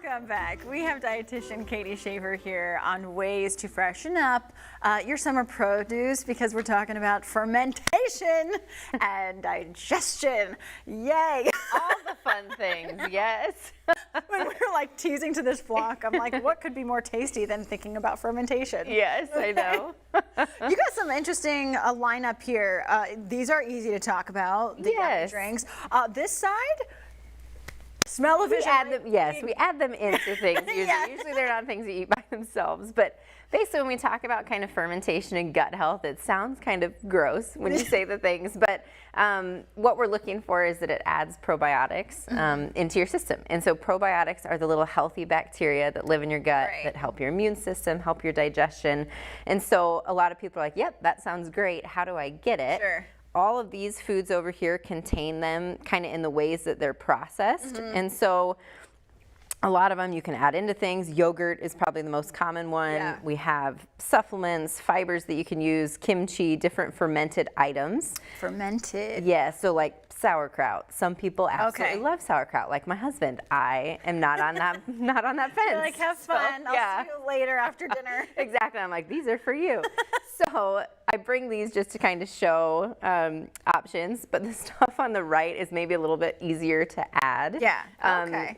Welcome back. We have dietitian Katie Schaeffer here on ways to freshen up your summer produce because we're talking about fermentation and digestion. Yay! All the fun things, yes. When we're like teasing to this flock, I'm like, what could be more tasty than thinking about fermentation? Yes, I know. You got some interesting lineup here. These are easy to talk about, the yummy drinks. This side, smell-o-vision. We add them into things usually. Yes. Usually they're not things you eat by themselves. But basically when we talk about kind of fermentation and gut health, it sounds kind of gross when you say the things. But what we're looking for is that it adds probiotics into your system. And so probiotics are the little healthy bacteria that live in your gut that help your immune system, help your digestion. And so a lot of people are like, yep, that sounds great. How do I get it? Sure. All of these foods over here contain them kind of in the ways that they're processed. And so a lot of them you can add into things. Yogurt is probably the most common one. Yeah. We have supplements, fibers that you can use, kimchi, different fermented items. Fermented. Yeah, so like sauerkraut. Some people absolutely love sauerkraut, like my husband. I am not on that not on that fence. You're like, have fun. I'll see you later after dinner. Exactly. I'm like, these are for you. So I bring these just to kind of show options, but the stuff on the right is maybe a little bit easier to add. Yeah.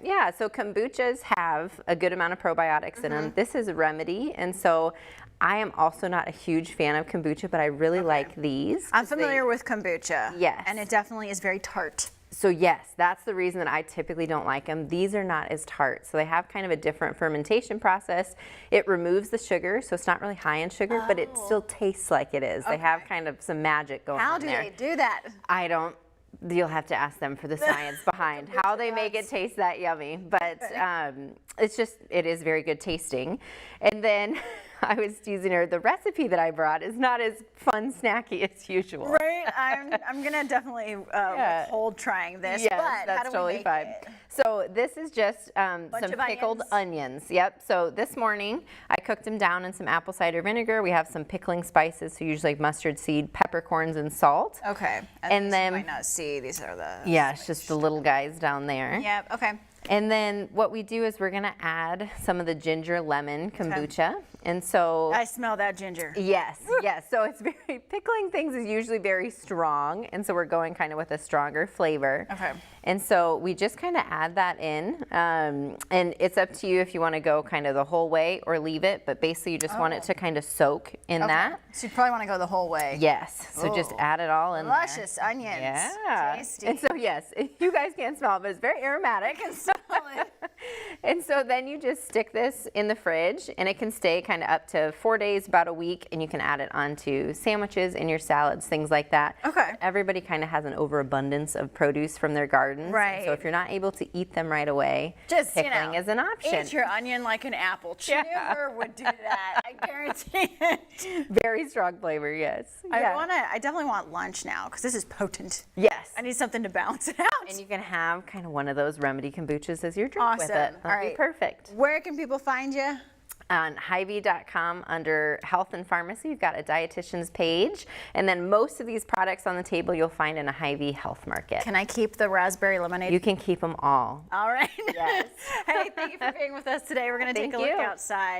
Yeah, so kombuchas have a good amount of probiotics in them. This is a remedy, and so I am also not a huge fan of kombucha, but I really like these. I'm familiar with kombucha. Yes. And it definitely is very tart. So yes, that's the reason that I typically don't like them. These are not as tart. So they have kind of a different fermentation process. It removes the sugar, so it's not really high in sugar, but it still tastes like it is. They have kind of some magic going on there. How do they do that? I don't. You'll have to ask them for the science behind how they make it taste that yummy. But it's just, it is very good tasting. And then I was teasing her, the recipe that I brought is not as fun snacky as usual. Right? I'm going to definitely withhold trying this. Yes, but that's how do we totally make fine. it? So this is just some pickled onions. Yep. So this morning I cooked them down in some apple cider vinegar. We have some pickling spices, so usually mustard seed, peppercorns, and salt. Okay. And then you might not see, these are the... Yeah, it's just the little guys down there. Yep, okay. And then what we do is we're going to add some of the ginger lemon kombucha. And so I smell that ginger. yes. So it's very, pickling things is usually very strong. And so we're going kind of with a stronger flavor. Okay. And so we just kind of add that in. And it's up to you if you want to go kind of the whole way or leave it. But basically you just want it to kind of soak in that. So you probably want to go the whole way. Yes. So just add it all in Luscious onions. Yeah. Tasty. And so yes, you guys can't smell it, but it's very aromatic. I can smell it. And so then you just stick this in the fridge, and it can stay kind of up to 4 days, about a week, and you can add it onto sandwiches, in your salads, things like that. Okay. Everybody kind of has an overabundance of produce from their gardens. Right. So if you're not able to eat them right away, Just, pickling is an option. Eat your onion like an apple. Never would do that. I guarantee it. Very strong flavor, yes. I definitely want lunch now because this is potent. Yes. I need something to balance it out. And you can have kind of one of those remedy kombuchas as your drink with it. That'd be perfect. Where can people find you? On Hy-Vee.com under Health and Pharmacy, you've got a dietitian's page. And then most of these products on the table you'll find in a Hy-Vee Health Market. Can I keep the raspberry lemonade? You can keep them all. All right. Yes. Hey, thank you for being with us today. We're going to take a look outside.